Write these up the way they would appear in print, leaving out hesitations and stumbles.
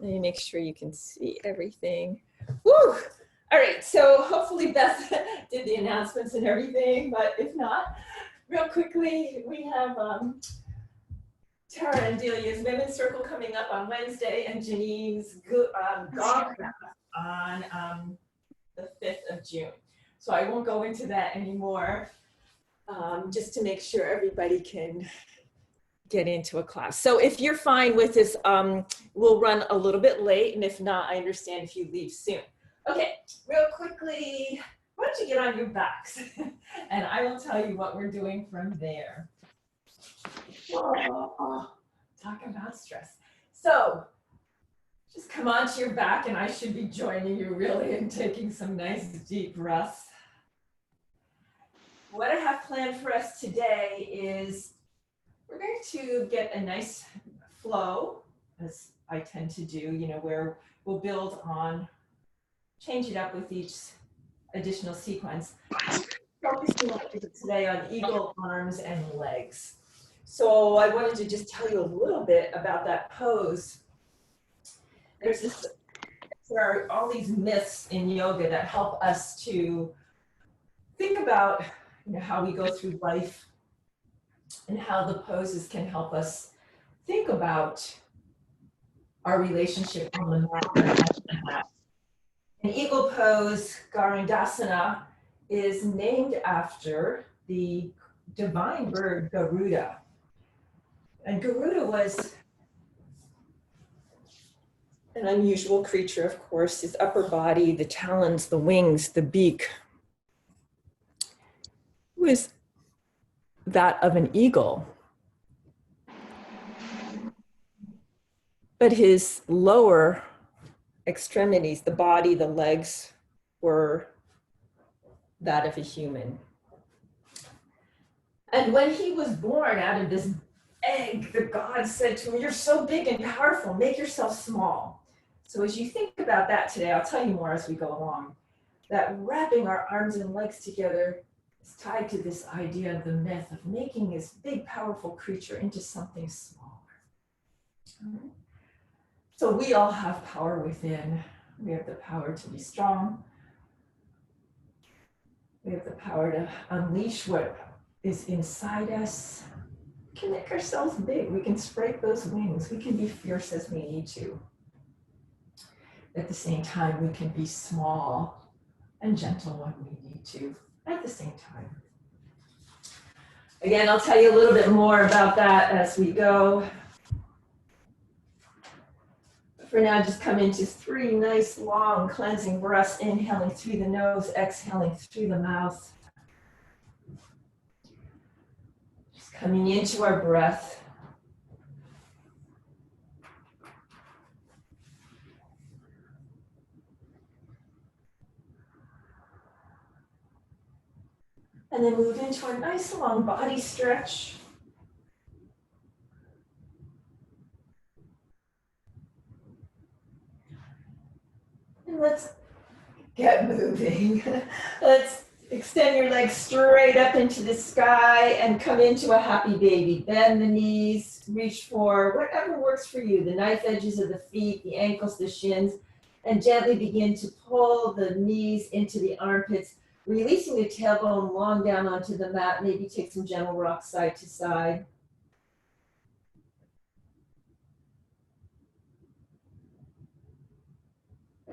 Let me make sure you can see everything. Woo! All right, so hopefully Beth did the announcements and everything, but if not, real quickly, we have Tara and Delia's Women's Circle coming up on Wednesday and Janine's golf on the 5th of June. So I won't go into that anymore, just to make sure everybody can get into a class. So if you're fine with this, we'll run a little bit late, and if not, I understand if you leave soon. Okay, real quickly, why don't you get on your backs and I will tell you what we're doing from there. Talk about stress. So just come onto your back and I should be joining you really in taking some nice deep breaths. What I have planned for us today is we're going to get a nice flow, as I tend to do, you know, where we'll build on, change it up with each additional sequence. Focusing today on eagle arms and legs. So I wanted to just tell you a little bit about that pose. There are all these myths in yoga that help us to think about, you know, how we go through life and how the poses can help us think about our relationship on the mat. An eagle pose, Garudasana, is named after the divine bird Garuda. And Garuda was an unusual creature, of course. His upper body, the talons, the wings, the beak, was that of an eagle. But his lower extremities, the body, the legs, were that of a human. And when he was born out of this egg, the gods said to him, "You're so big and powerful, make yourself small." So as you think about that today, I'll tell you more as we go along, that wrapping our arms and legs together is tied to this idea of the myth of making this big, powerful creature into something smaller. So we all have power within. We have the power to be strong. We have the power to unleash what is inside us. We can make ourselves big. We can spread those wings. We can be fierce as we need to. At the same time, we can be small and gentle when we need to at the same time. Again, I'll tell you a little bit more about that as we go. For now, just come into 3 nice, long, cleansing breaths, inhaling through the nose, exhaling through the mouth. Just coming into our breath. And then move into a nice, long body stretch. And let's get moving. Let's extend your legs straight up into the sky and come into a happy baby. Bend the knees, reach for whatever works for you, the knife edges of the feet, the ankles, the shins, and gently begin to pull the knees into the armpits, releasing the tailbone long down onto the mat. Maybe take some gentle rock side to side.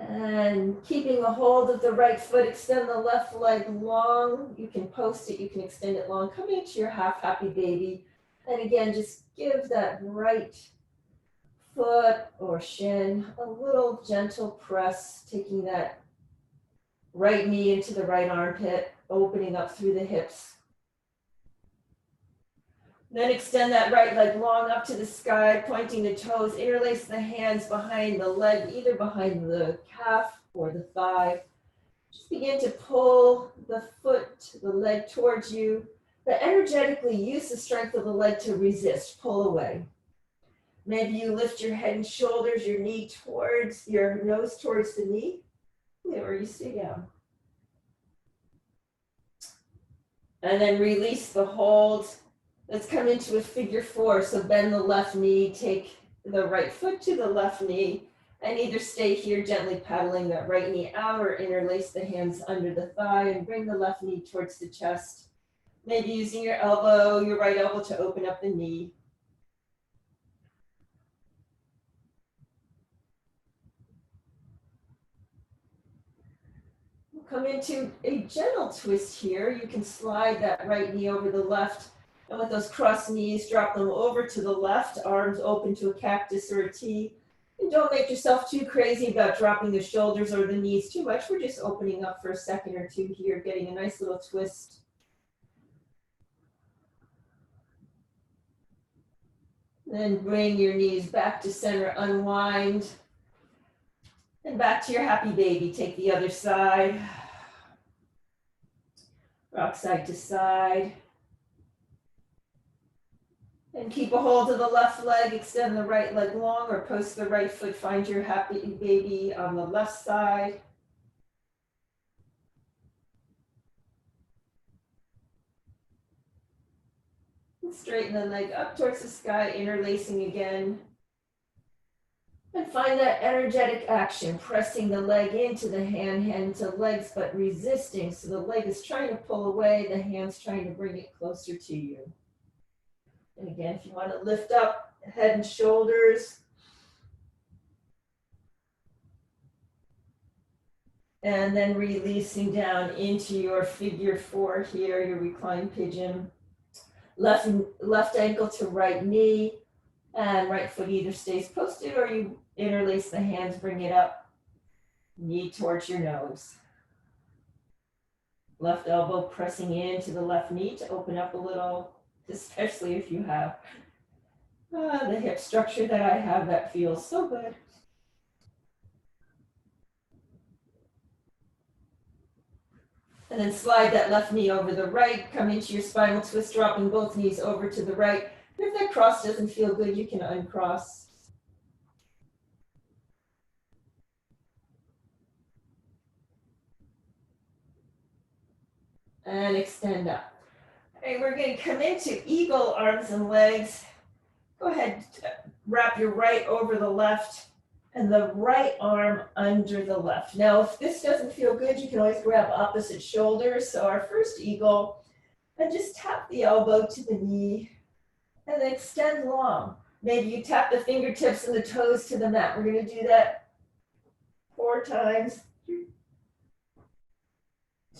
And keeping a hold of the right foot, extend the left leg long. You can post it, you can extend it long. Come into your half happy baby. And again, just give that right foot or shin a little gentle press, taking that right knee into the right armpit, opening up through the hips. Then extend that right leg long up to the sky, pointing the toes, interlace the hands behind the leg, either behind the calf or the thigh. Just begin to pull the foot, the leg towards you, but energetically use the strength of the leg to resist, pull away. Maybe you lift your head and shoulders, your knee towards, your nose towards the knee, or you stay down. And then release the hold. Let's come into a figure 4. So bend the left knee, take the right foot to the left knee, And either stay here gently paddling that right knee out or interlace the hands under the thigh and bring the left knee towards the chest. Maybe using your elbow, your right elbow to open up the knee. We'll come into a gentle twist here. You can slide that right knee over the left. And with those crossed knees, drop them over to the left, arms open to a cactus or a T. And don't make yourself too crazy about dropping the shoulders or the knees too much. We're just opening up for a second or two here, getting a nice little twist. Then bring your knees back to center, unwind. And back to your happy baby. Take the other side. Rock side to side. And keep a hold of the left leg, extend the right leg long or post the right foot, find your happy baby on the left side. And straighten the leg up towards the sky, interlacing again. And find that energetic action, pressing the leg into the hand into legs, but resisting. So the leg is trying to pull away, the hand's trying to bring it closer to you. And again, if you want to lift up head and shoulders. And then releasing down into your figure four here, your reclined pigeon. Left ankle to right knee, and right foot either stays posted or you interlace the hands, bring it up, knee towards your nose. Left elbow pressing into the left knee to open up a little, especially if you have the hip structure that I have that feels so good. And then slide that left knee over the right, come into your spinal twist, dropping both knees over to the right. If that cross doesn't feel good, you can uncross. And extend up. Okay, we're going to come into eagle arms and legs. Go ahead, wrap your right over the left and the right arm under the left. Now, if this doesn't feel good, you can always grab opposite shoulders. So our first eagle, and just tap the elbow to the knee and then extend long. Maybe you tap the fingertips and the toes to the mat. We're going to do that 4 times.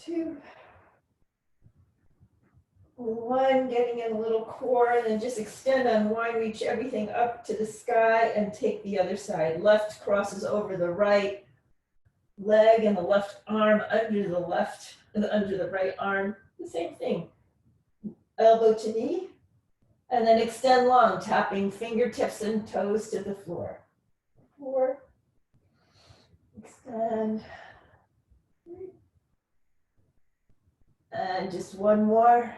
2, 1, getting in a little core, and then just extend, unwind, reach everything up to the sky and take the other side. Left crosses over the right leg and the left arm under the left and under the right arm. The same thing. Elbow to knee, and then extend long, tapping fingertips and toes to the floor. 4, extend. And just 1 more.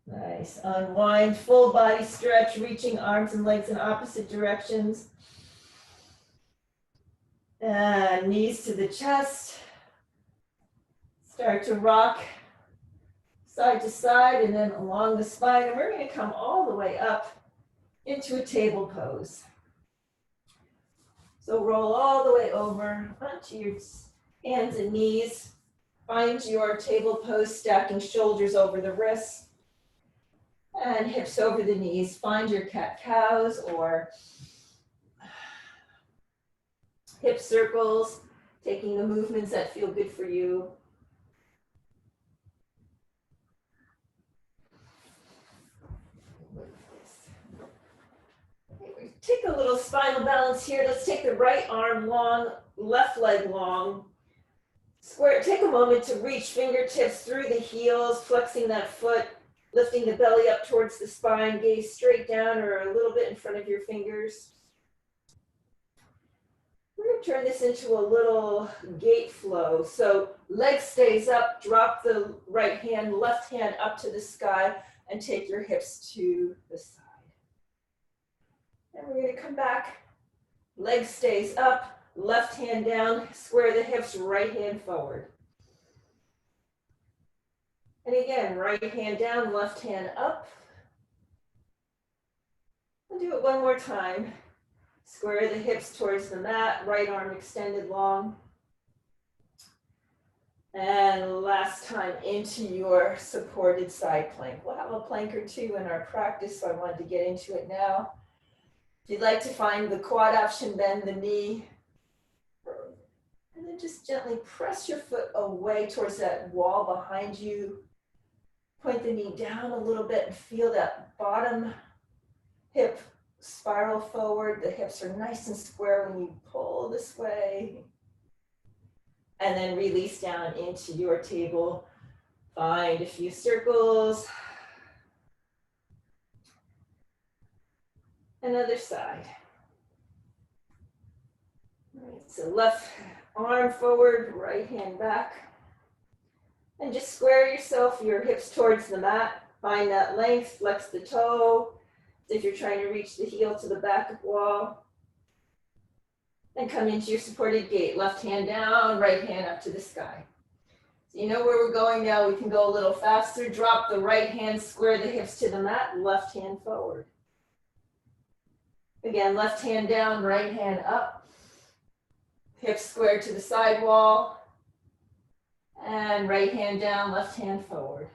Nice. Unwind, full body stretch, reaching arms and legs in opposite directions. And knees to the chest. Start to rock side to side and then along the spine. And we're going to come all the way up into a table pose. So roll all the way over onto your hands and knees. Find your table pose, stacking shoulders over the wrists. And hips over the knees. Find your cat-cows or hip circles, taking the movements that feel good for you. Okay, take a little spinal balance here. Let's take the right arm long, left leg long. Square. Take a moment to reach fingertips through the heels, flexing that foot. Lifting the belly up towards the spine, gaze straight down or a little bit in front of your fingers. We're going to turn this into a little gate flow. So leg stays up, drop the right hand, left hand up to the sky, and take your hips to the side. And we're going to come back. Leg stays up, left hand down, square the hips, right hand forward. And again, right hand down, left hand up. I'll do it one more time. Square the hips towards the mat, right arm extended long. And last time into your supported side plank. We'll have a plank or two in our practice, so I wanted to get into it now. If you'd like to find the quad option, bend the knee. And then just gently press your foot away towards that wall behind you. Point the knee down a little bit and feel that bottom hip spiral forward. The hips are nice and square when you pull this way. And then release down into your table. Find a few circles. Another side. All right, so left arm forward, right hand back. And just square yourself, your hips towards the mat. Find that length, flex the toe. If you're trying to reach the heel to the back wall. And come into your supported gait. Left hand down, right hand up to the sky. So you know where we're going now. We can go a little faster. Drop the right hand, square the hips to the mat, left hand forward. Again, left hand down, right hand up. Hips squared to the side wall. And right hand down, left hand forward.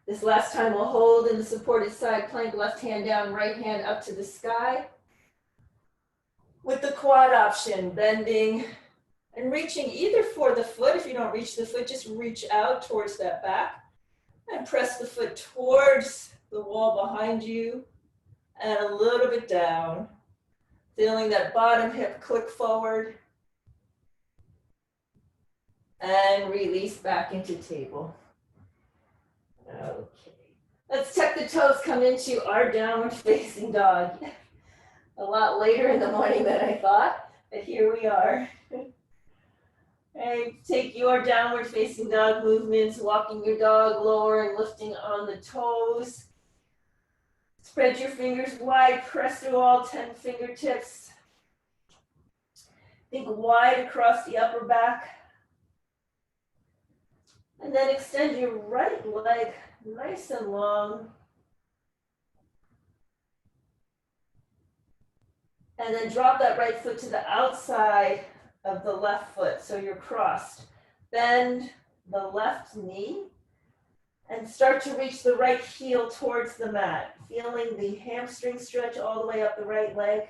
This last time we'll hold in the supported side plank, left hand down, right hand up to the sky. With the quad option, bending and reaching either for the foot. If you don't reach the foot, just reach out towards that back and press the foot towards the wall behind you and a little bit down. Feeling that bottom hip click forward and release back into table. Okay, let's tuck the toes, come into our downward facing dog. A lot later in the morning than I thought, but here we are. Okay, take your downward facing dog movements, walking your dog lower and lifting on the toes. Spread your fingers wide, press through all 10 fingertips. Think wide across the upper back. And then extend your right leg nice and long. And then drop that right foot to the outside of the left foot, so you're crossed. Bend the left knee and start to reach the right heel towards the mat, feeling the hamstring stretch all the way up the right leg.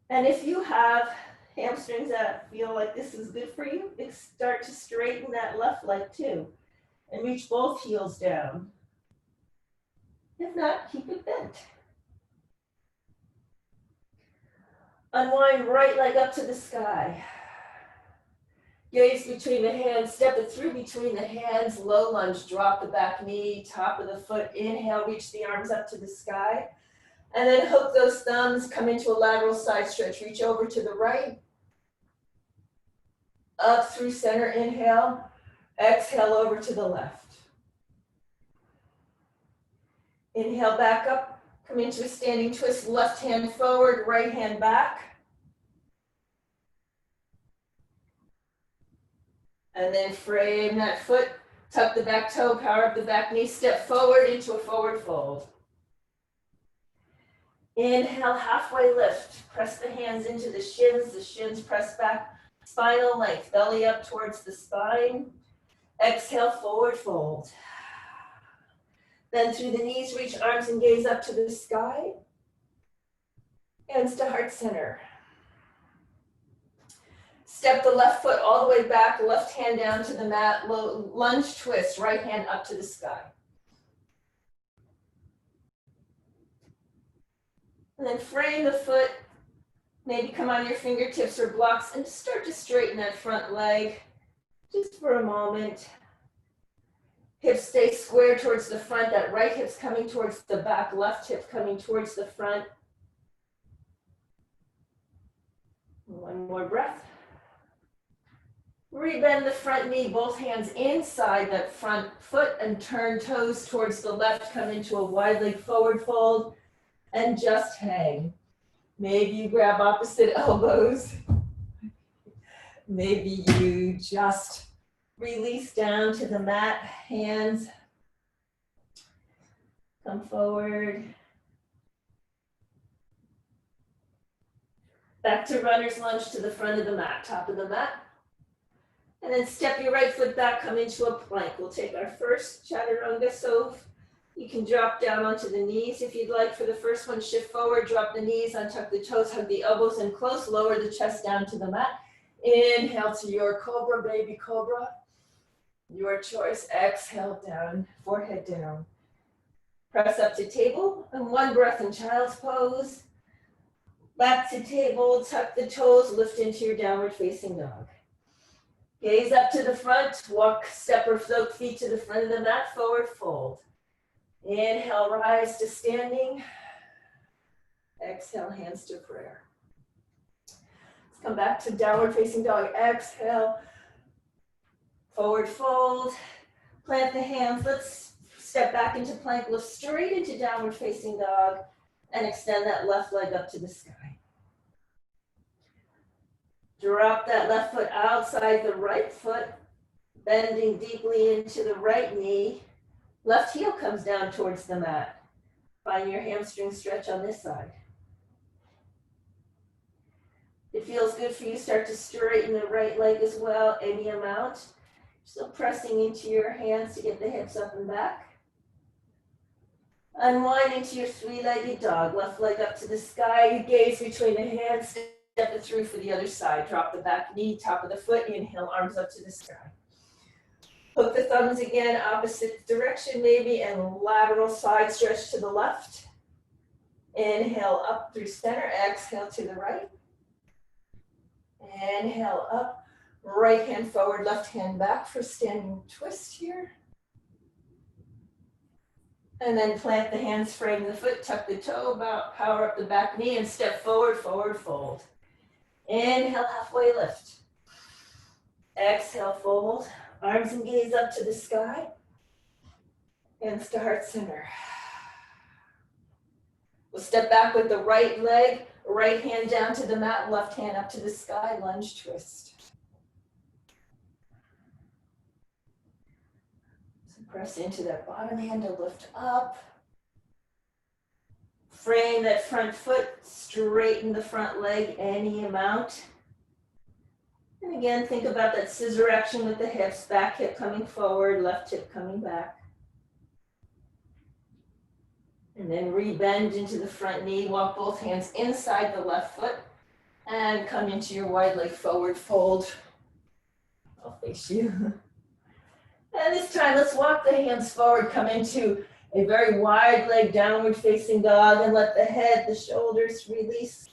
And if you have hamstrings that feel like this is good for you, start to straighten that left leg too and reach both heels down. If not, keep it bent. Unwind right leg up to the sky. Gaze between the hands, step it through between the hands, low lunge, drop the back knee, top of the foot, inhale, reach the arms up to the sky. And then hook those thumbs, come into a lateral side stretch, reach over to the right. Up through center, inhale, exhale over to the left. Inhale back up. Come into a standing twist, left hand forward, right hand back. And then frame that foot, tuck the back toe, power up the back knee, step forward into a forward fold. Inhale, halfway lift. Press the hands into the shins press back, spinal length, belly up towards the spine. Exhale, forward fold. Then through the knees, reach arms and gaze up to the sky. Hands to heart center. Step the left foot all the way back, left hand down to the mat, lunge twist, right hand up to the sky. And then frame the foot, maybe come on your fingertips or blocks and start to straighten that front leg just for a moment. Hips stay square towards the front, that right hip's coming towards the back, left hip coming towards the front. One more breath. Rebend the front knee, both hands inside that front foot and turn toes towards the left, come into a wide leg forward fold and just hang. Maybe you grab opposite elbows. Maybe you just release down to the mat, hands come forward. Back to runner's lunge to the front of the mat, top of the mat. And then step your right foot back, come into a plank. We'll take our first chaturanga. So you can drop down onto the knees if you'd like. For the first one, shift forward, drop the knees, untuck the toes, hug the elbows in close, lower the chest down to the mat. Inhale to your cobra, baby cobra. Your choice. Exhale down, forehead down. Press up to table, and one breath in child's pose. Back to table, tuck the toes, lift into your downward facing dog. Gaze up to the front, walk, step or float feet to the front of the mat, forward fold. Inhale, rise to standing. Exhale, hands to prayer. Let's come back to downward facing dog. Exhale, forward fold. Plant the hands. Let's step back into plank. Lift straight into downward facing dog and extend that left leg up to the sky. Drop that left foot outside the right foot, bending deeply into the right knee. Left heel comes down towards the mat. Find your hamstring stretch on this side. If it feels good for you, start to straighten the right leg as well, any amount. Still pressing into your hands to get the hips up and back. Unwind into your three-legged dog. Left leg up to the sky. You gaze between the hands. Step it through for the other side. Drop the back knee, top of the foot. Inhale, arms up to the sky. Hook the thumbs again, opposite direction maybe, and lateral side stretch to the left. Inhale up through center. Exhale to the right. Inhale up. Right hand forward, left hand back for standing twist here. And then plant the hands, frame the foot, tuck the toe, power up the back knee, and step forward, forward fold. Inhale, halfway lift. Exhale, fold. Arms and gaze up to the sky. Hands to heart center. We'll step back with the right leg, right hand down to the mat, left hand up to the sky, lunge twist. So press into that bottom hand to lift up. Frame that front foot, straighten the front leg any amount. And again, think about that scissor action with the hips, back hip coming forward, left hip coming back. And then rebend into the front knee, walk both hands inside the left foot, and come into your wide leg forward fold. I'll face you. And this time, let's walk the hands forward, come into a very wide leg downward facing dog, and let the head, the shoulders release.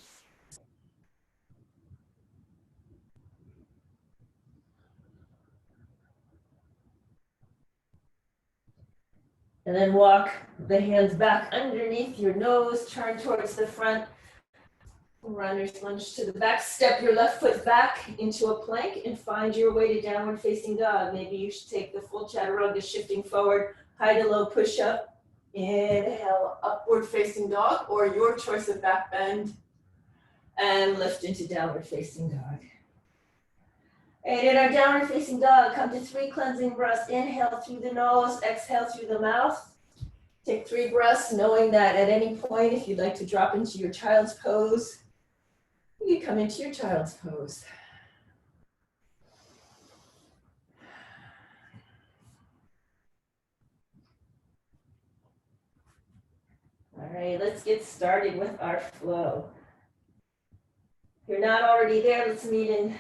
And then walk the hands back underneath your nose, turn towards the front. Runner's lunge to the back. Step your left foot back into a plank and find your way to downward facing dog. Maybe you should take the full chaturanga, shifting forward, high to low push up. Inhale, upward facing dog, or your choice of back bend. And lift into downward facing dog. And in our downward facing dog, come to 3 cleansing breaths. Inhale through the nose, exhale through the mouth. Take 3 breaths, knowing that at any point, if you'd like to drop into your child's pose, you can come into your child's pose. All right, let's get started with our flow. If you're not already there, let's meet in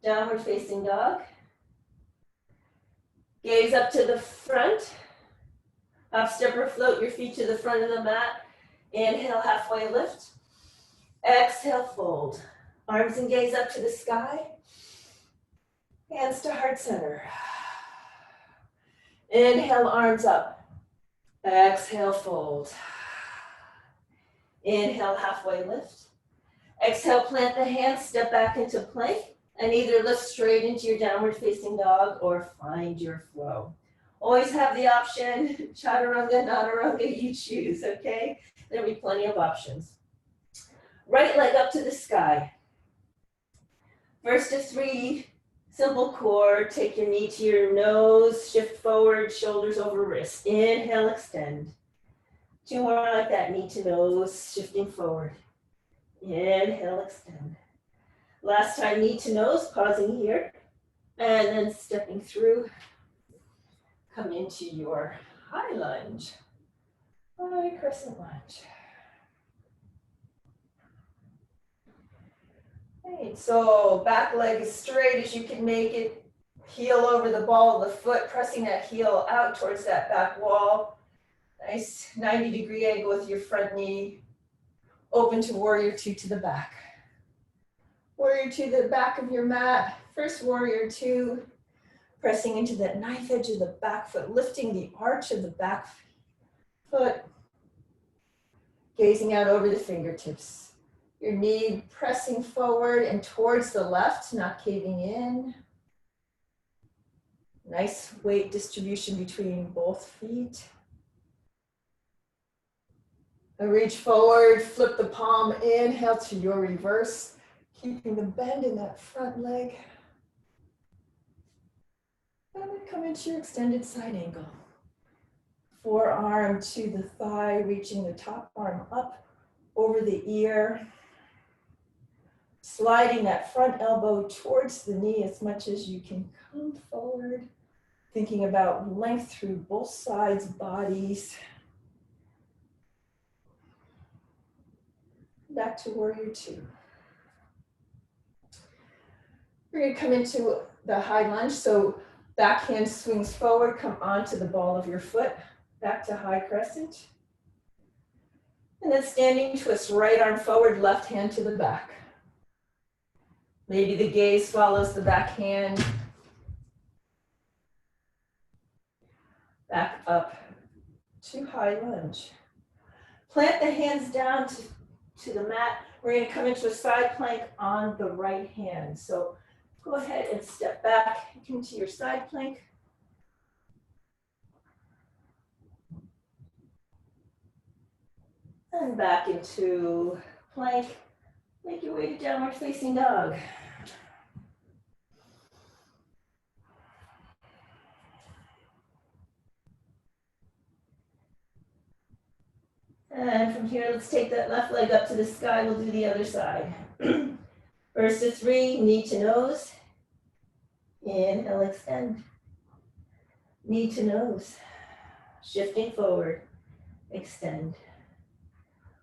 downward facing dog. Gaze up to the front. Half step or float your feet to the front of the mat. Inhale, halfway lift. Exhale, fold. Arms and gaze up to the sky. Hands to heart center. Inhale, arms up. Exhale, fold. Inhale, halfway lift. Exhale, plant the hands, step back into plank, and either lift straight into your downward facing dog or find your flow. Always have the option, chaturanga, nataranga, you choose, okay? There'll be plenty of options. Right leg up to the sky. First of 3, simple core. Take your knee to your nose, shift forward, shoulders over wrist. Inhale, extend. 2 more like that, knee to nose, shifting forward. Inhale, extend. Last time, knee to nose, pausing here. And then stepping through. Come into your high lunge. High crescent lunge. Right, so back leg as straight as you can make it. Heel over the ball of the foot, pressing that heel out towards that back wall. Nice 90-degree angle with your front knee. Open to warrior two to the back. Warrior two to the back of your mat. First warrior two. Pressing into that knife edge of the back foot, lifting the arch of the back foot. Gazing out over the fingertips. Your knee pressing forward and towards the left, not caving in. Nice weight distribution between both feet. And reach forward, flip the palm, inhale to your reverse, keeping the bend in that front leg. And then come into your extended side angle. Forearm to the thigh, reaching the top arm up over the ear. Sliding that front elbow towards the knee as much as you can come forward. Thinking about length through both sides, bodies. Back to warrior two. We're going to come into the high lunge. So back hand swings forward, come onto the ball of your foot. Back to high crescent. And then standing twist, right arm forward, left hand to the back. Maybe the gaze follows the back hand. Back up to high lunge. Plant the hands down to the mat. We're going to come into a side plank on the right hand. So go ahead and step back into your side plank. And back into plank. Make your way to downward facing dog. And from here, let's take that left leg up to the sky. We'll do the other side. First to three, knee to nose. Inhale, extend. Knee to nose. Shifting forward, extend.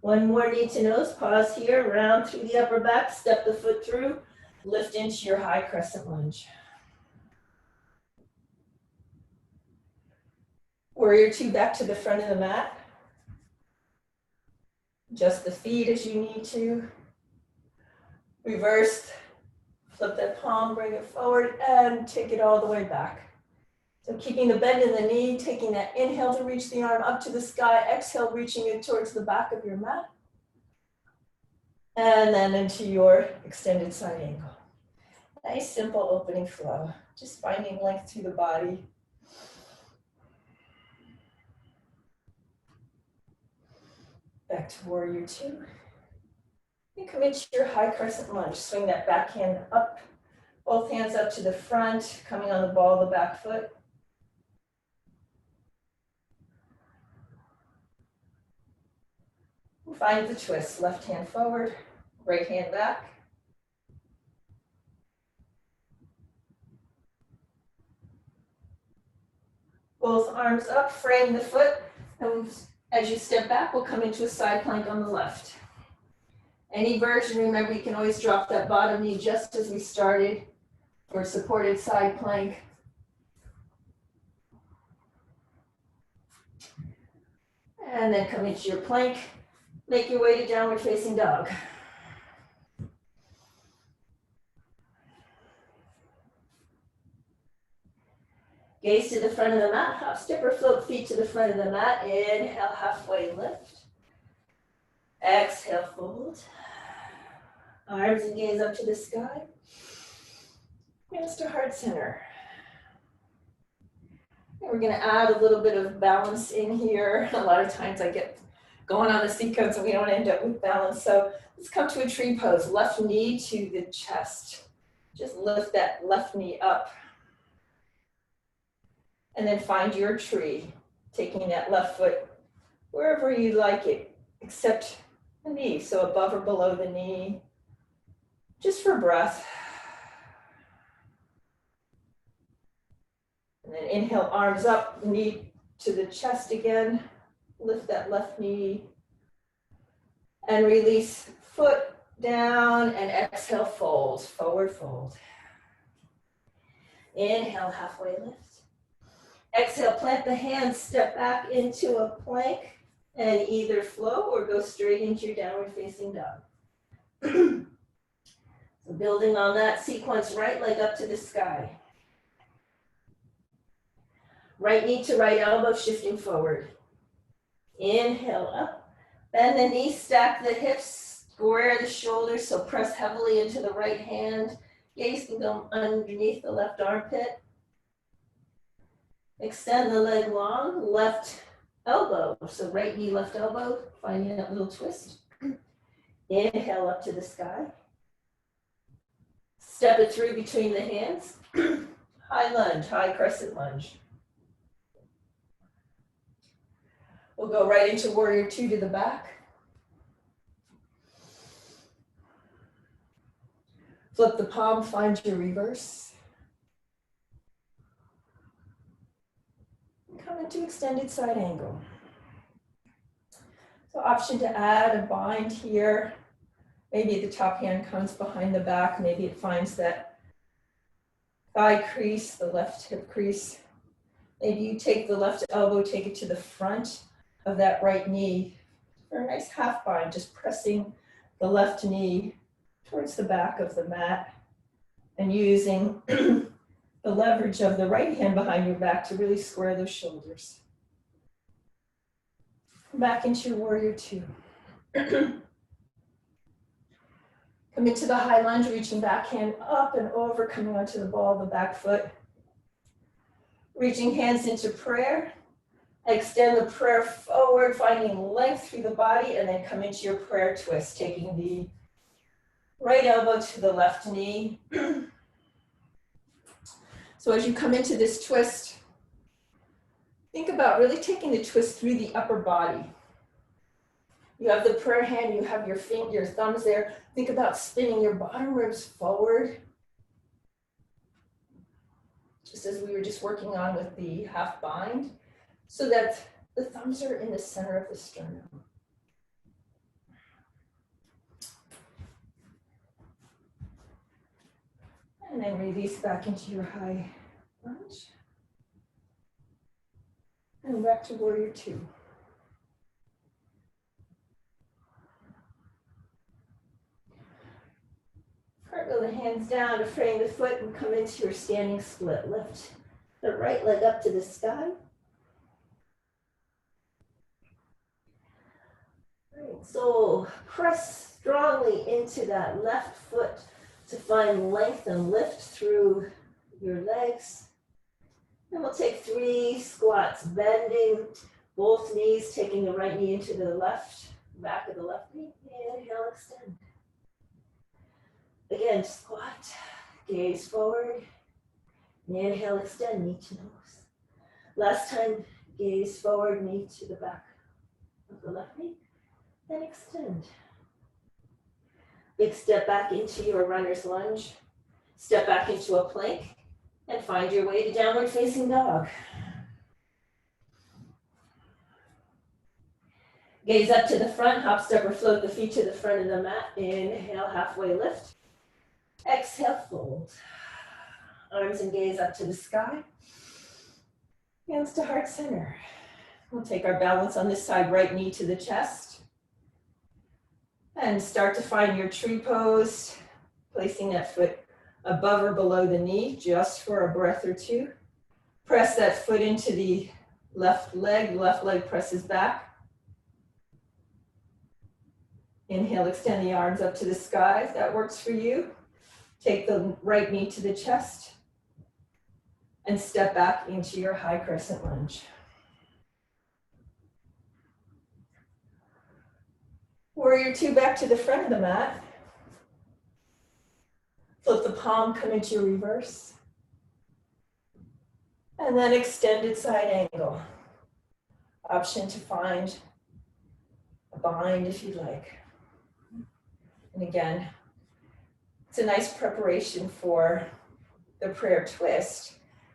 One more knee to nose, pause here, round through the upper back, step the foot through, lift into your high crescent lunge. Warrior two, back to the front of the mat. Adjust the feet as you need to. Reverse, flip that palm, bring it forward, and take it all the way back. So keeping the bend in the knee, taking that inhale to reach the arm up to the sky, exhale, reaching it towards the back of your mat. And then into your extended side angle. Nice, simple opening flow. Just finding length through the body. Back to warrior two. And come into your high crescent lunge. Swing that back hand up, both hands up to the front, coming on the ball of the back foot. Find the twist, left hand forward, right hand back. Both arms up, frame the foot, and as you step back, we'll come into a side plank on the left. Any version, remember you can always drop that bottom knee just as we started for supported side plank. And then come into your plank. Make your way to downward facing dog. Gaze to the front of the mat, hop, step or float feet to the front of the mat. Inhale, halfway lift. Exhale, fold. Arms and gaze up to the sky. Hands to heart center. And we're gonna add a little bit of balance in here. A lot of times I get going on the sequence and we don't end up with balance. So let's come to a tree pose. Left knee to the chest. Just lift that left knee up. And then find your tree, taking that left foot wherever you like it, except the knee, so above or below the knee, just for breath. And then inhale, arms up, knee to the chest again. Lift that left knee. And release foot down and exhale, fold, forward fold. Inhale, halfway lift. Exhale, plant the hands, step back into a plank and either flow or go straight into your downward facing dog. So building on that sequence, right leg up to the sky. Right knee to right elbow, shifting forward. Inhale up, bend the knee, stack the hips, square the shoulders, so press heavily into the right hand. Gaze can go underneath the left armpit. Extend the leg long, left elbow, so right knee, left elbow, finding that little twist. Inhale up to the sky. Step it through between the hands. High lunge, high crescent lunge. We'll go right into warrior two to the back. Flip the palm, find your reverse. And come into extended side angle. So option to add a bind here. Maybe the top hand comes behind the back. Maybe it finds that thigh crease, the left hip crease. Maybe you take the left elbow, take it to the front of that right knee for a nice half bind, just pressing the left knee towards the back of the mat and using the leverage of the right hand behind your back to really square those shoulders. Back into warrior two. Come into the high lunge, reaching back hand up and over, coming onto the ball of the back foot. Reaching hands into prayer. Extend the prayer forward, finding length through the body, and then come into your prayer twist, taking the right elbow to the left knee. So as you come into this twist, think about really taking the twist through the upper body. You have the prayer hand, you have your thumbs there. Think about spinning your bottom ribs forward, just as we were just working on with the half bind, so that the thumbs are in the center of the sternum. And then release back into your high lunge. And back to warrior two. Cartwheel the hands down to frame the foot and come into your standing split. Lift the right leg up to the sky. Right, so press strongly into that left foot to find length and lift through your legs. And we'll take 3 squats, bending both knees, taking the right knee into the left, back of the left knee. Inhale, extend. Again, squat, gaze forward. Inhale, extend, knee to nose. Last time, gaze forward, knee to the back of the left knee. Then extend. Big step back into your runner's lunge. Step back into a plank and find your way to downward facing dog. Gaze up to the front, hop, step, or float the feet to the front of the mat. Inhale, halfway lift. Exhale, fold. Arms and gaze up to the sky. Hands to heart center. We'll take our balance on this side, right knee to the chest. And start to find your tree pose, placing that foot above or below the knee, just for a breath or two. Press that foot into the left leg presses back. Inhale, extend the arms up to the sky if that works for you. Take the right knee to the chest and step back into your high crescent lunge. Warrior two, back to the front of the mat. Flip the palm, come into your reverse. And then extended side angle. Option to find a bind if you'd like. And again, it's a nice preparation for the prayer twist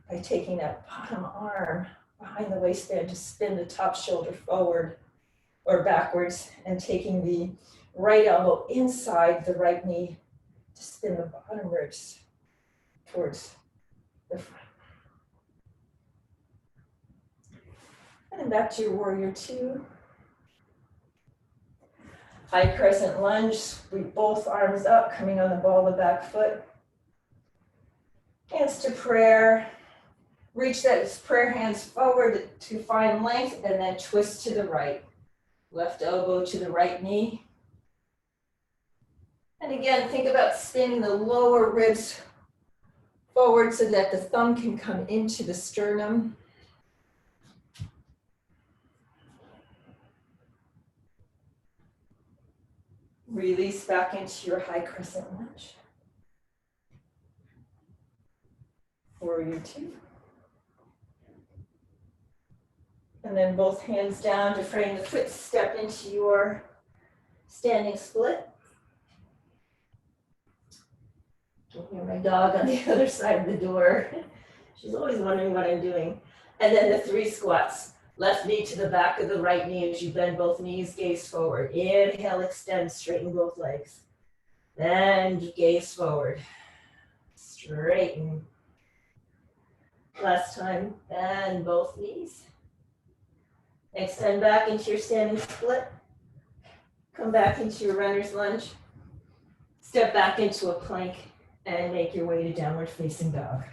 by taking that bottom arm behind the waistband to spin the top shoulder forward or backwards, and taking the right elbow inside the right knee to spin the bottom ribs towards the front. And then back to your warrior two. High crescent lunge, sweep both arms up, coming on the ball of the back foot. Hands to prayer. Reach those prayer hands forward to find length, and then twist to the right. Left elbow to the right knee. And again, think about spinning the lower ribs forward so that the thumb can come into the sternum. Release back into your high crescent lunge. Warrior two. And then both hands down to frame the foot, step into your standing split. I can hear my dog on the other side of the door. She's always wondering what I'm doing. And then the three squats. Left knee to the back of the right knee as you bend both knees, gaze forward. Inhale, extend, straighten both legs. Then gaze forward. Straighten. Last time, bend both knees. Extend back into your standing split. Come back into your runner's lunge. Step back into a plank and make your way to downward facing dog.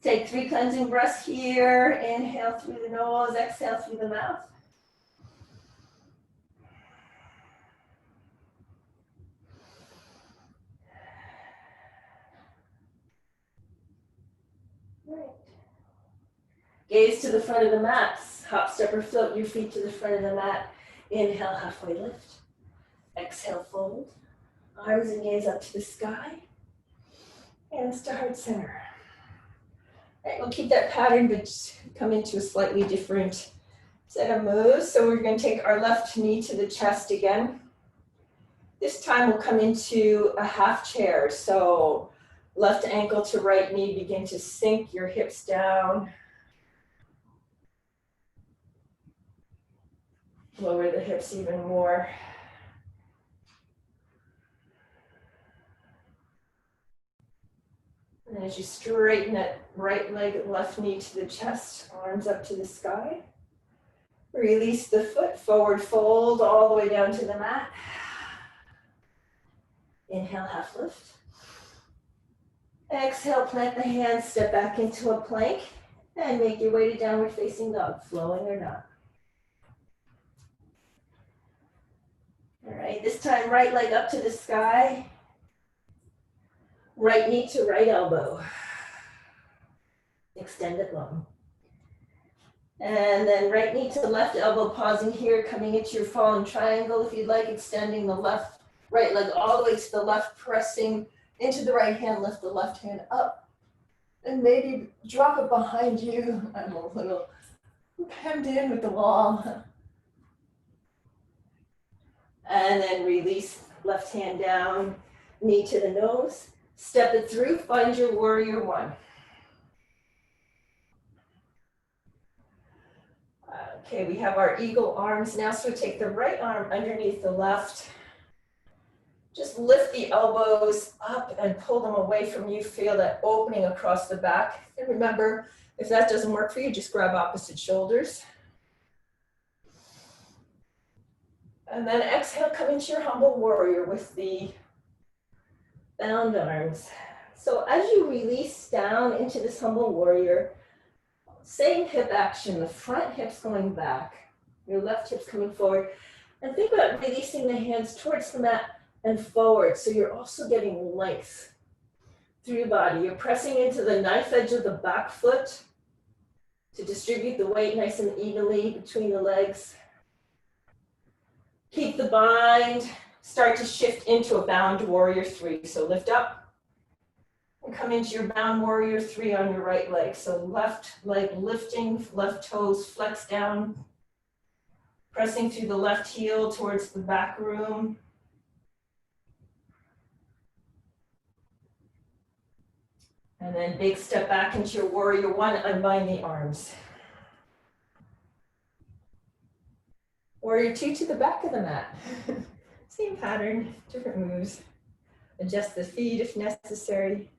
Take 3 cleansing breaths here. Inhale through the nose, exhale through the mouth. Right. Gaze to the front of the mat. Hop, step, or float your feet to the front of the mat. Inhale, halfway lift. Exhale, fold. Arms and gaze up to the sky. Hands to heart center. All right, we'll keep that pattern, but just come into a slightly different set of moves. So we're going to take our left knee to the chest again. This time we'll come into a half chair. So left ankle to right knee, begin to sink your hips down. Lower the hips even more. And as you straighten that right leg, left knee to the chest, arms up to the sky. Release the foot, forward fold all the way down to the mat. Inhale, half lift. Exhale, plant the hands, step back into a plank, and make your way to downward facing dog, flowing or not. All right, this time right leg up to the sky. Right knee to right elbow. Extend it long. And then right knee to left elbow, pausing here, coming into your fallen triangle if you'd like, extending the right leg all the way to the left, pressing into the right hand, lift the left hand up. And maybe drop it behind you. I'm a little hemmed in with the wall. And then release, left hand down, knee to the nose. Step it through, find your warrior one. Okay, we have our eagle arms now, so take the right arm underneath the left. Just lift the elbows up and pull them away from you. Feel that opening across the back. And remember, if that doesn't work for you, just grab opposite shoulders. And then exhale, come into your humble warrior with the bound arms. So as you release down into this humble warrior, same hip action, the front hip's going back, your left hip's coming forward, and think about releasing the hands towards the mat and forward, so you're also getting length through your body. You're pressing into the knife edge of the back foot to distribute the weight nice and evenly between the legs. Keep the bind. Start to shift into a bound warrior three. So lift up and come into your bound warrior three on your right leg. So left leg lifting, left toes flex down. Pressing through the left heel towards the back room. And then big step back into your warrior one, unbind the arms. Warrior two to the back of the mat. Same pattern, different moves. Adjust the feet if necessary.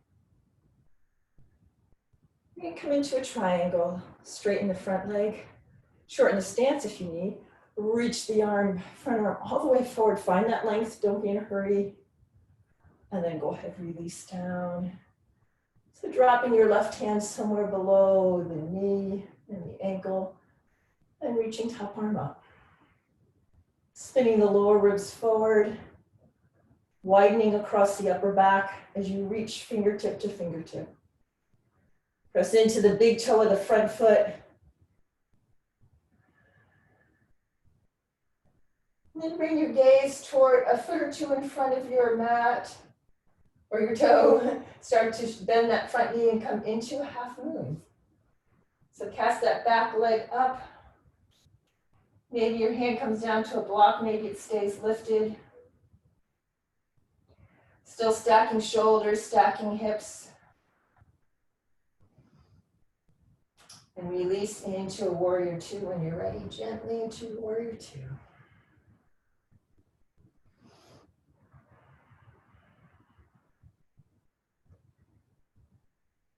You can come into a triangle, straighten the front leg, shorten the stance if you need. Reach the front arm all the way forward. Find that length, don't be in a hurry. And then go ahead, release down. So dropping your left hand somewhere below the knee and the ankle, and reaching top arm up. Spinning the lower ribs forward, widening across the upper back as you reach fingertip to fingertip. Press into the big toe of the front foot. And then bring your gaze toward a foot or two in front of your mat or your toe. Start to bend that front knee and come into a half moon. So cast that back leg up. Maybe your hand comes down to a block, maybe it stays lifted. Still stacking shoulders, stacking hips. And release into a warrior two when you're ready, gently into warrior two.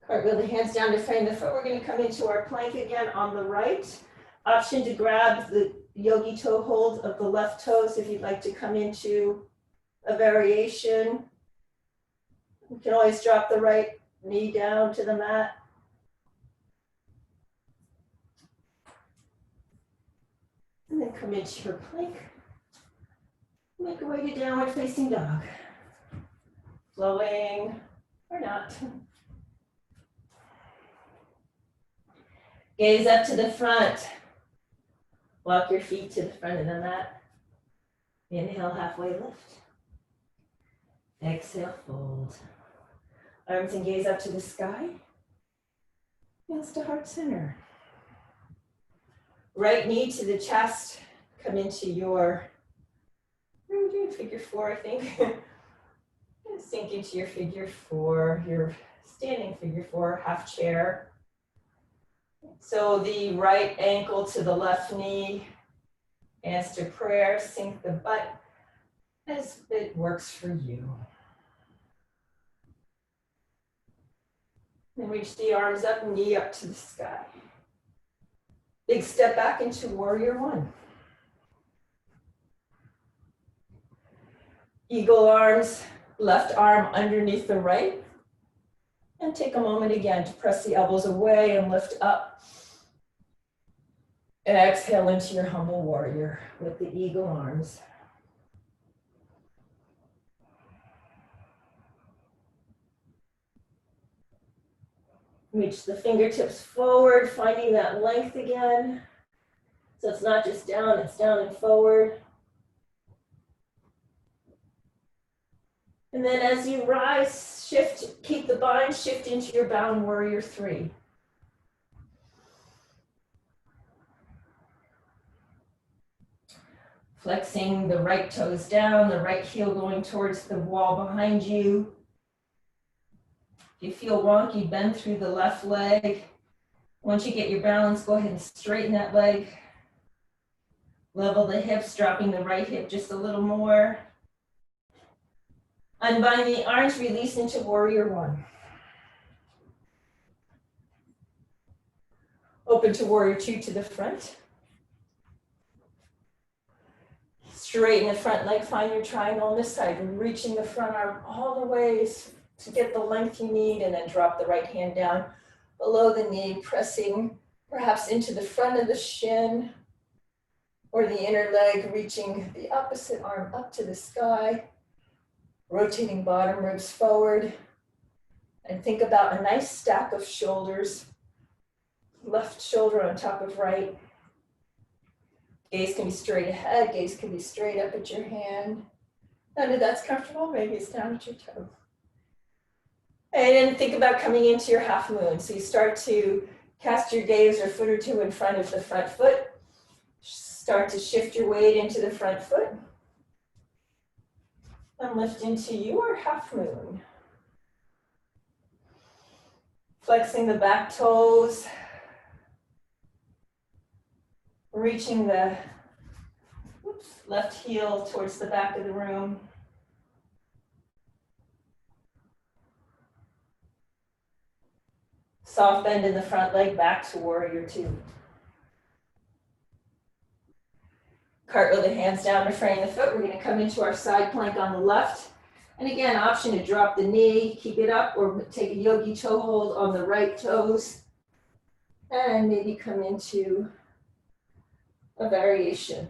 Cartwheel the hands down to frame the foot. We're going to come into our plank again on the right. Option to grab the yogi toe hold of the left toes if you'd like to come into a variation. You can always drop the right knee down to the mat. And then come into your plank. Make your way to downward facing dog. Flowing or not. Gaze up to the front. Walk your feet to the front of the mat. Inhale, halfway lift. Exhale, fold. Arms and gaze up to the sky. Hands to heart center. Right knee to the chest. Come into your, what are we doing? Figure four, I think. Sink into your figure four, your standing figure four, half chair. So the right ankle to the left knee, hands to prayer, sink the butt as it works for you. Then reach the arms up, knee up to the sky. Big step back into warrior one. Eagle arms, left arm underneath the right. And take a moment again to press the elbows away and lift up. Exhale into your humble warrior with the eagle arms. Reach the fingertips forward, finding that length again. So it's not just down, it's down and forward. And then as you rise, shift, keep the bind, shift into your bound warrior three. Flexing the right toes down, the right heel going towards the wall behind you. If you feel wonky, bend through the left leg. Once you get your balance, go ahead and straighten that leg. Level the hips, dropping the right hip just a little more. Unbind the arms, release into warrior one. Open to warrior two to the front. Straighten the front leg, find your triangle on this side, reaching the front arm all the way to get the length you need, and then drop the right hand down below the knee, pressing perhaps into the front of the shin or the inner leg, reaching the opposite arm up to the sky. Rotating bottom ribs forward, and think about a nice stack of shoulders. Left shoulder on top of right. Gaze can be straight ahead, gaze can be straight up at your hand. And if that's comfortable, maybe it's down at your toe. And then think about coming into your half moon. So you start to cast your gaze a foot or two in front of the front foot. Start to shift your weight into the front foot. And lift into your half moon. Flexing the back toes. Reaching the left heel towards the back of the room. Soft bend in the front leg back to warrior two. Cartwheel the hands down to frame the foot. We're going to come into our side plank on the left. And again, option to drop the knee, keep it up, or take a yogi toe hold on the right toes. And maybe come into a variation.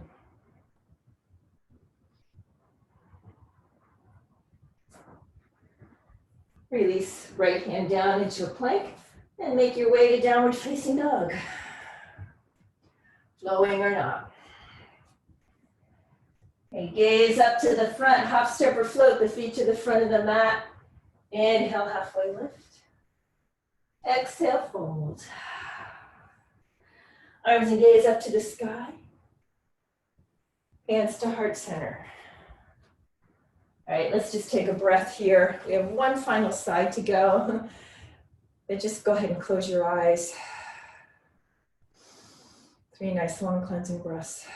Release right hand down into a plank and make your way to downward facing dog. Flowing or not. Okay, gaze up to the front, hop, step, or float the feet to the front of the mat. Inhale, halfway lift. Exhale, fold. Arms and gaze up to the sky. Hands to heart center. All right, let's just take a breath here. We have one final side to go. But just go ahead and close your eyes. 3 nice long cleansing breaths.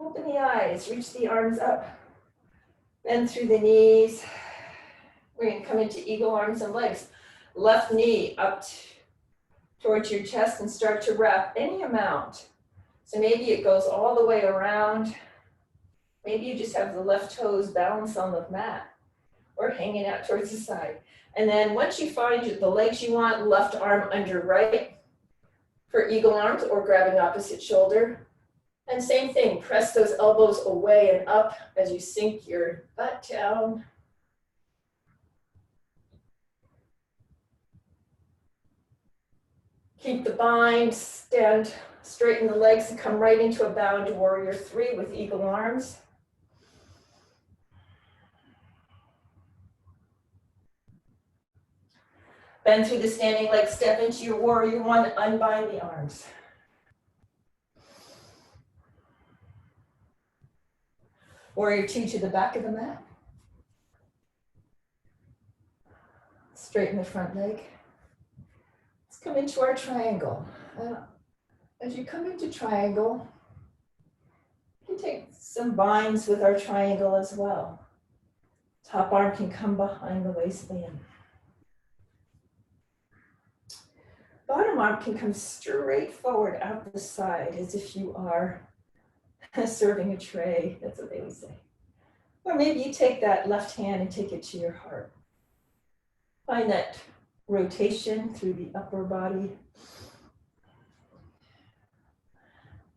Open the eyes, reach the arms up, bend through the knees. We're going to come into eagle arms and legs. Left knee up towards your chest and start to wrap any amount. So maybe it goes all the way around. Maybe you just have the left toes balanced on the mat or hanging out towards the side. And then once you find the legs you want, left arm under right for eagle arms or grabbing opposite shoulder. And same thing, press those elbows away and up as you sink your butt down. Keep the bind, stand, straighten the legs and come right into a bound warrior 3 with eagle arms. Bend through the standing leg, step into your warrior 1, unbind the arms. Warrior 2 to the back of the mat. Straighten the front leg. Let's come into our triangle. As you come into triangle, you can take some binds with our triangle as well. Top arm can come behind the waistband. Bottom arm can come straight forward out the side as if you are serving a tray. That's what they would say. Or maybe you take that left hand and take it to your heart. Find that rotation through the upper body.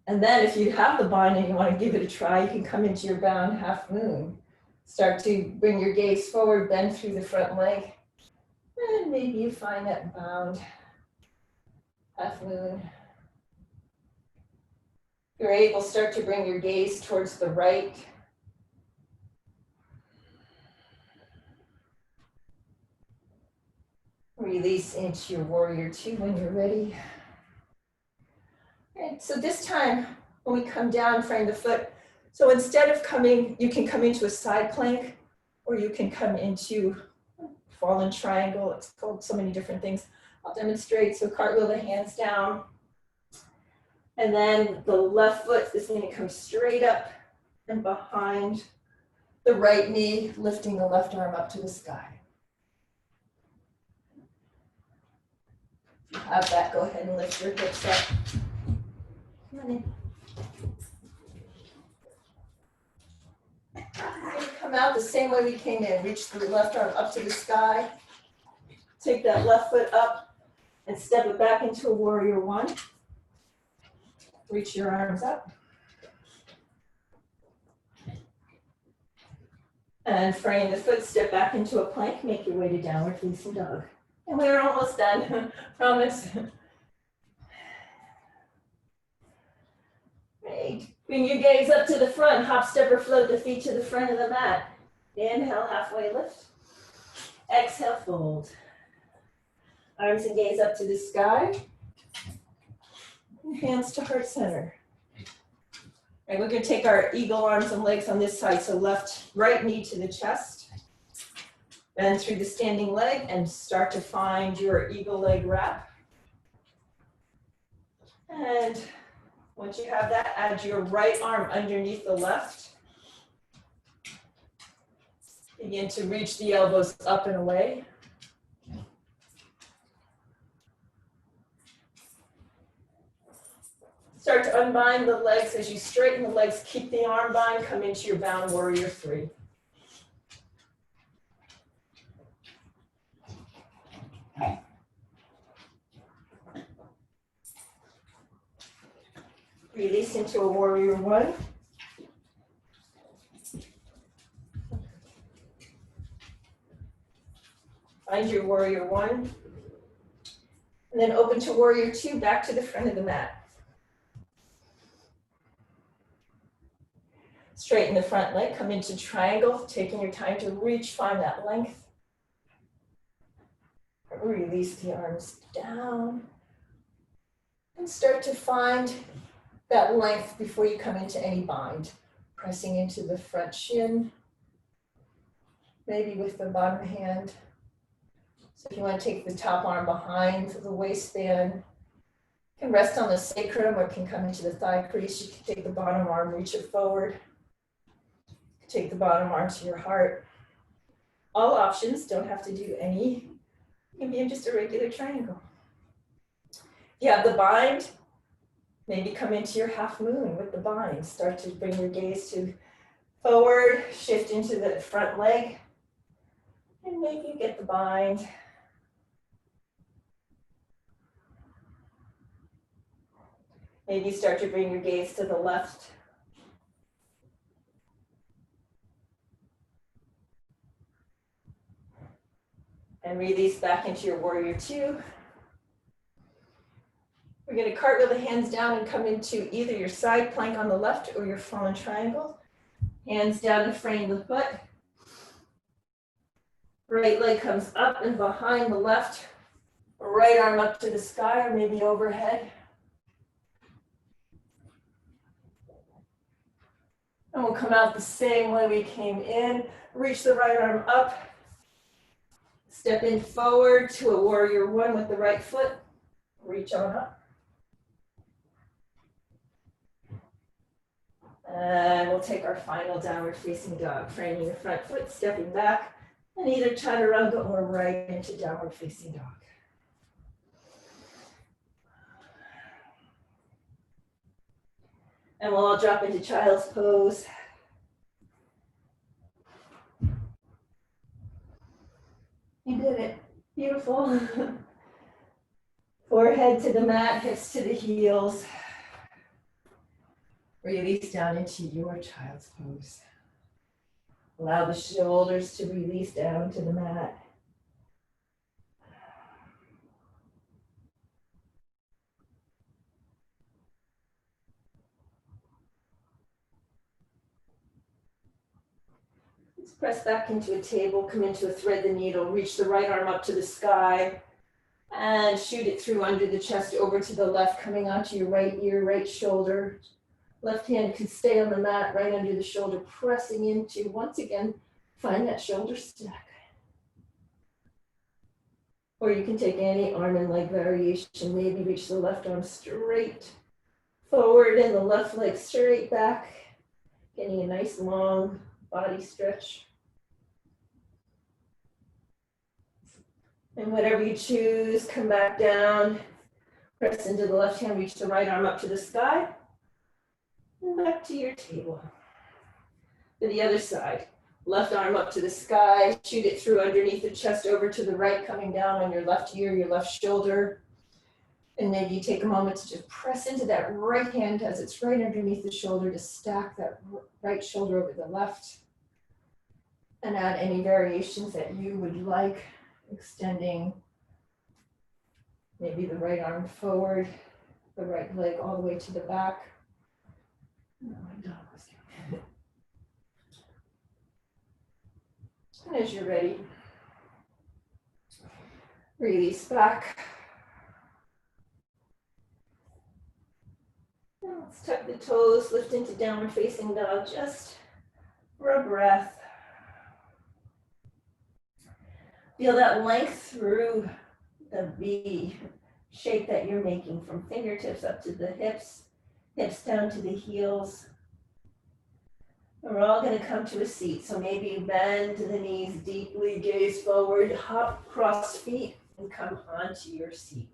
And then if you have the bind and you want to give it a try, you can come into your bound half moon. Start to bring your gaze forward, bend through the front leg. And maybe you find that bound half moon. If you're able, start to bring your gaze towards the right. Release into your warrior 2 when you're ready. And so this time, when we come down, frame the foot. So instead of coming, you can come into a side plank, or you can come into fallen triangle. It's called so many different things. I'll demonstrate. So cartwheel the hands down. And then the left foot is going to come straight up and behind the right knee, lifting the left arm up to the sky. If you have that, go ahead and lift your hips up. Come on in. Come out the same way we came in. Reach the left arm up to the sky. Take that left foot up and step it back into a warrior 1. Reach your arms up. And frame the foot, step back into a plank, make your way to downward facing dog. And we're almost done, promise. Great. Bring your gaze up to the front, hop, step, or float the feet to the front of the mat. Inhale, halfway lift. Exhale. exhale, fold. Arms and gaze up to the sky. And hands to heart center. All right, we're going to take our eagle arms and legs on this side. So right knee to the chest. Bend through the standing leg and start to find your eagle leg wrap. And once you have that, add your right arm underneath the left. Begin to reach the elbows up and away. Start to unbind the legs. As you straighten the legs, keep the arm bind, come into your bound warrior three. Release into a warrior one. Find your warrior one. And then open to warrior two, back to the front of the mat. Straighten the front leg, come into triangle, taking your time to reach, find that length. Release the arms down. And start to find that length before you come into any bind. Pressing into the front shin, maybe with the bottom hand. So if you want to take the top arm behind the waistband, you can rest on the sacrum or can come into the thigh crease. You can take the bottom arm, reach it forward. Take the bottom arm to your heart. All options, don't have to do any. You can be in just a regular triangle. If you have the bind, maybe come into your half moon with the bind. Start to bring your gaze to forward, shift into the front leg, and maybe you get the bind. Maybe start to bring your gaze to the left. And release back into your warrior two. We're going to cartwheel the hands down and come into either your side plank on the left or your fallen triangle. Hands down to frame the foot. Right leg comes up and behind the left. Right arm up to the sky or maybe overhead. And we'll come out the same way we came in. Reach the right arm up. Step in forward to a warrior one with the right foot. Reach on up. And we'll take our final downward facing dog, framing the front foot, stepping back, and either chaturanga or right into downward facing dog. And we'll all drop into child's pose. You did it. Beautiful. Forehead to the mat, hips to the heels. Release down into your child's pose. Allow the shoulders to release down to the mat. Let's press back into a table, come into a thread the needle, reach the right arm up to the sky, and shoot it through under the chest over to the left, coming onto your right ear, right shoulder. Left hand can stay on the mat, right under the shoulder, pressing into, once again, find that shoulder stack. Or you can take any arm and leg variation, maybe reach the left arm straight forward and the left leg straight back, getting a nice long body stretch. And whatever you choose, come back down, press into the left hand, reach the right arm up to the sky. And back to your table. To the other side, left arm up to the sky, shoot it through underneath the chest over to the right, coming down on your left ear, your left shoulder. And maybe you take a moment to just press into that right hand as it's right underneath the shoulder to stack that right shoulder over the left. And add any variations that you would like, extending maybe the right arm forward, the right leg all the way to the back. No, my dog was doing it. And as you're ready, Release back. And let's tuck the toes, lift into downward facing dog just for a breath. Feel that length through the V shape that you're making from fingertips up to the hips, hips down to the heels. And we're all going to come to a seat. So maybe bend the knees deeply, gaze forward, hop, cross feet, and come onto your seat.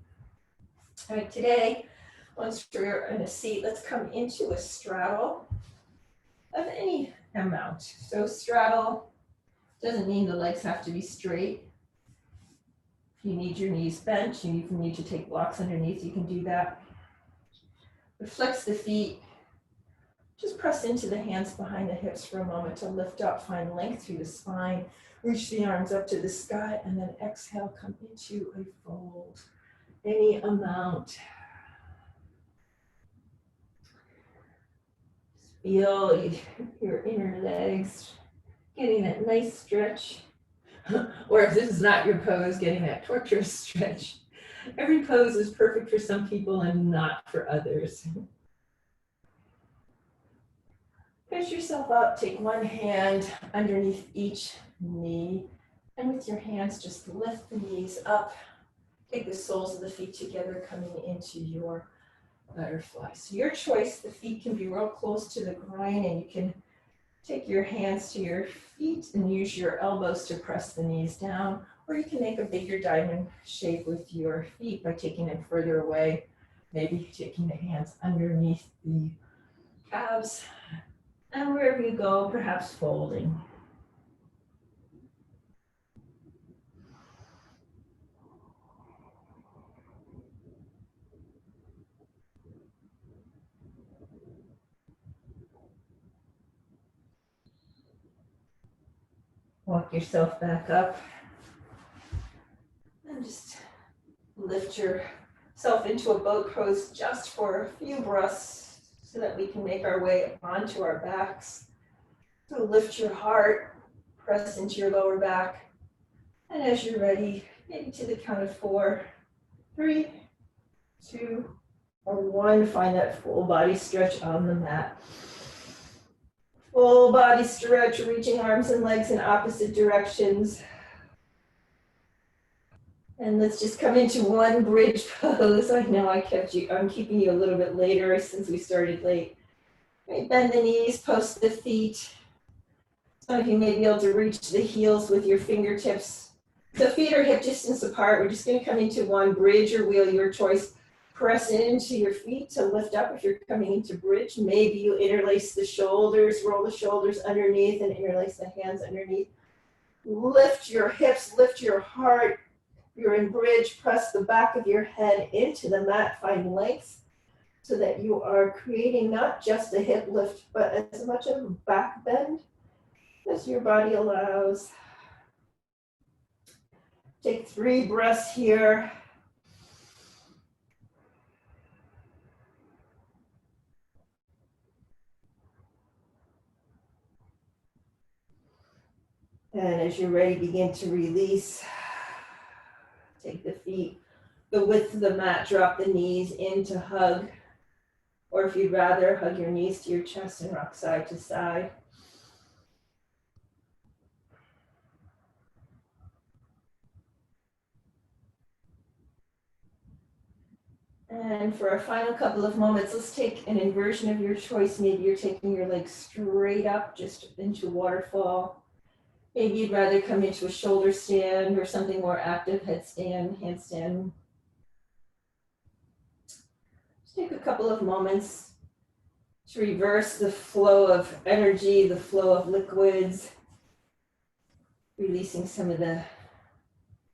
All right, today, once we're in a seat, let's come into a straddle of any amount. So straddle doesn't mean the legs have to be straight. If you need your knees bent, you need to take blocks underneath, you can do that. But flex the feet. Just press into the hands behind the hips for a moment to lift up, find length through the spine. Reach the arms up to the sky, and then exhale, come into a fold. Any amount. Feel your inner legs getting that nice stretch. Or if this is not your pose, getting that torturous stretch. Every pose is perfect for some people and not for others. Push yourself up, take one hand underneath each knee, and with your hands just lift the knees up. Take the soles of the feet together, coming into your butterfly. So your choice, the feet can be real close to the groin, and you can take your hands to your feet and use your elbows to press the knees down, or you can make a bigger diamond shape with your feet by taking them further away, maybe taking the hands underneath the calves, and wherever you go, perhaps folding. Walk yourself back up and just lift yourself into a boat pose just for a few breaths so that we can make our way onto our backs. So lift your heart, press into your lower back, and as you're ready, maybe to the count of 4, 3, 2, or 1, find that full body stretch on the mat. Full body stretch, reaching arms and legs in opposite directions. And let's just come into one bridge pose. I know I'm keeping you a little bit later since we started late. Right, bend the knees, post the feet. Some of you may be able to reach the heels with your fingertips. So feet are hip distance apart. We're just going to come into one bridge or wheel, your choice. Press into your feet to lift up if you're coming into bridge. Maybe you interlace the shoulders, roll the shoulders underneath and interlace the hands underneath. Lift your hips, lift your heart. You're in bridge, press the back of your head into the mat, find length so that you are creating not just a hip lift, but as much of a back bend as your body allows. Take 3 breaths here. And as you're ready, begin to release. Take the feet, the width of the mat, drop the knees into hug. Or if you'd rather, hug your knees to your chest and rock side to side. And for our final couple of moments, let's take an inversion of your choice. Maybe you're taking your legs straight up, just into waterfall. Maybe you'd rather come into a shoulder stand or something more active, headstand, handstand. Just take a couple of moments to reverse the flow of energy, the flow of liquids, releasing some of the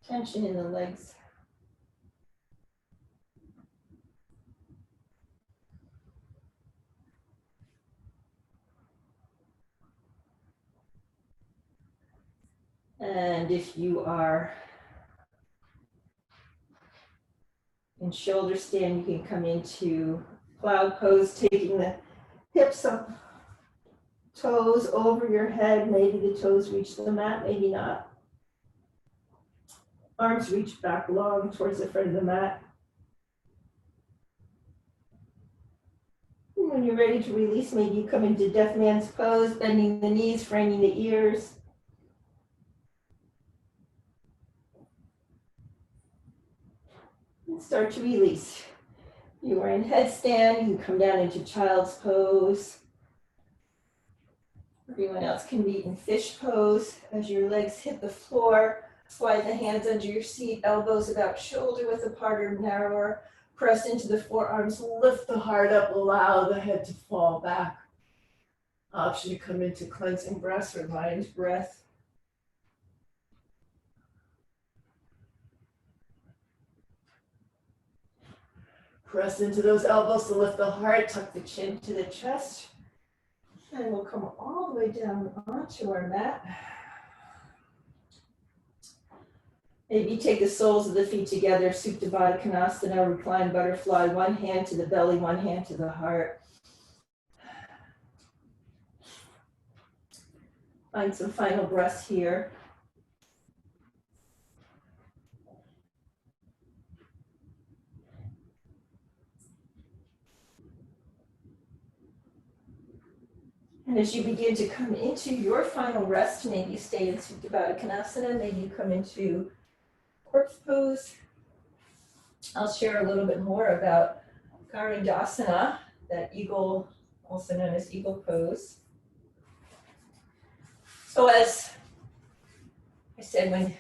tension in the legs. And if you are in shoulder stand, you can come into cloud pose, taking the hips up, toes over your head. Maybe the toes reach the mat, maybe not. Arms reach back long towards the front of the mat. And when you're ready to release, maybe you come into Deaf Man's pose, bending the knees, framing the ears. And start to release. You are in headstand, you can come down into child's pose. Everyone else can be in fish pose as your legs hit the floor. Slide the hands under your seat, elbows about shoulder width apart or narrower. Press into the forearms, lift the heart up, allow the head to fall back. Option to come into cleansing breaths or lion's breath. Press into those elbows to lift the heart, tuck the chin to the chest. And we'll come all the way down onto our mat. Maybe take the soles of the feet together, Supta Baddha Konasana, reclined butterfly, one hand to the belly, one hand to the heart. Find some final breaths here. And as you begin to come into your final rest, maybe you stay in Supta Baddha Konasana, maybe you come into corpse pose. I'll share a little bit more about Garudasana, that eagle, also known as eagle pose. So as I said, when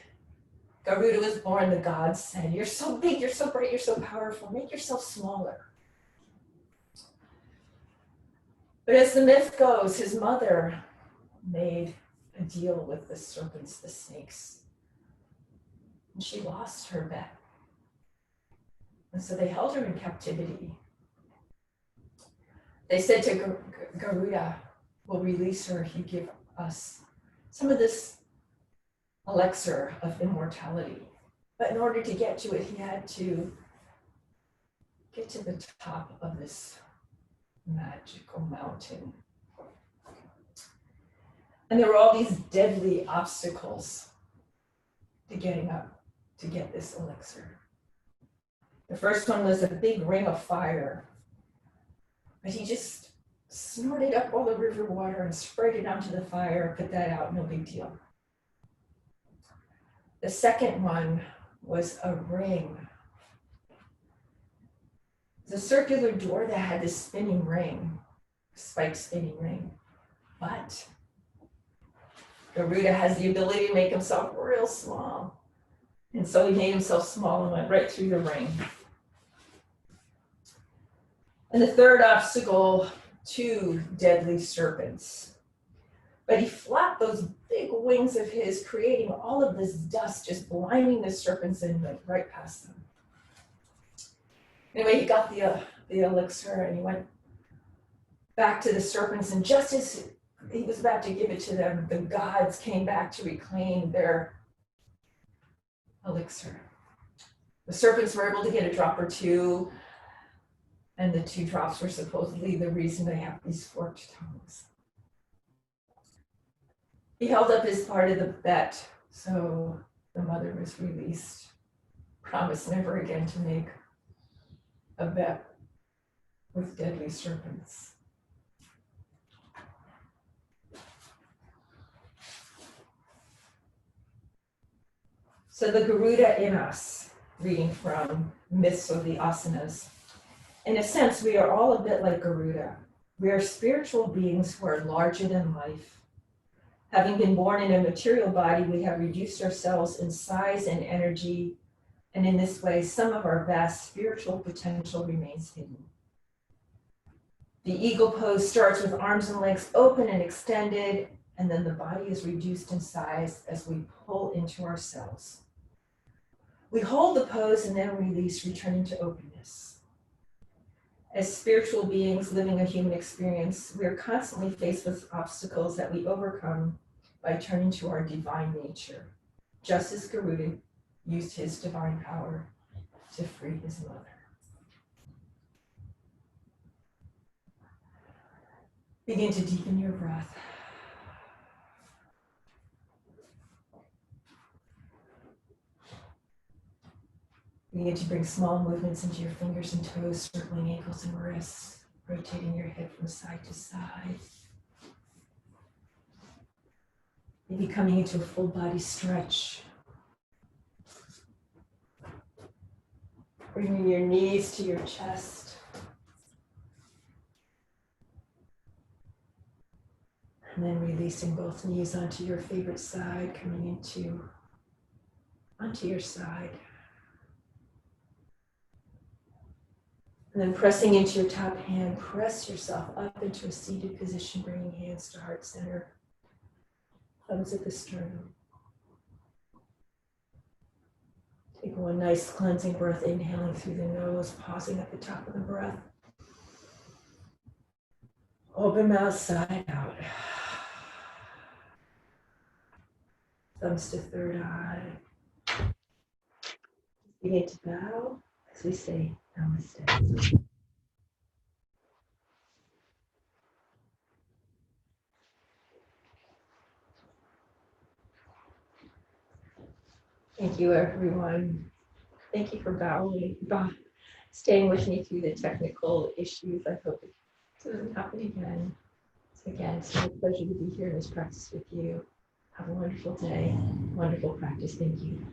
Garuda was born, the gods said, "You're so big, you're so bright, you're so powerful, make yourself smaller." But as the myth goes, his mother made a deal with the serpents, the snakes, and she lost her bet. And so they held her in captivity. They said to Garuda, "We'll release her if you give us some of this elixir of immortality." But in order to get to it, he had to get to the top of this magical mountain. And there were all these deadly obstacles to getting up to get this elixir. The first one was a big ring of fire, but he just snorted up all the river water and sprayed it onto the fire, put that out, no big deal. The second one was a ring. The circular door that had this spinning ring, spike spinning ring. But Garuda has the ability to make himself real small. And so he made himself small and went right through the ring. And the third obstacle, 2 deadly serpents. But he flapped those big wings of his, creating all of this dust, just blinding the serpents and went right past them. Anyway, he got the elixir and he went back to the serpents, and just as he was about to give it to them, the gods came back to reclaim their elixir. The serpents were able to get a drop or 2, and the 2 drops were supposedly the reason they have these forked tongues. He held up his part of the bet, so the mother was released. Promised never again to make a bet with deadly serpents. So the Garuda in us, reading from Myths of the Asanas. In a sense, we are all a bit like Garuda. We are spiritual beings who are larger than life. Having been born in a material body, we have reduced ourselves in size and energy, and in this way, some of our vast spiritual potential remains hidden. The eagle pose starts with arms and legs open and extended, and then the body is reduced in size as we pull into ourselves. We hold the pose and then release, returning to openness. As spiritual beings living a human experience, we are constantly faced with obstacles that we overcome by turning to our divine nature, just as Garuda used his divine power to free his mother. Begin to deepen your breath. Begin to bring small movements into your fingers and toes, circling ankles and wrists, rotating your head from side to side. Maybe coming into a full body stretch. Bringing your knees to your chest. And then releasing both knees onto your favorite side, coming onto your side. And then pressing into your top hand, press yourself up into a seated position, bringing hands to heart center, thumbs at the sternum. Take one nice cleansing breath, inhaling through the nose, pausing at the top of the breath. Open mouth, side out. Thumbs to third eye. Begin to bow as we say namaste. Thank you, everyone. Thank you for staying with me through the technical issues. I hope it doesn't happen again. So again, it's my pleasure to be here in this practice with you. Have a wonderful day, wonderful practice. Thank you.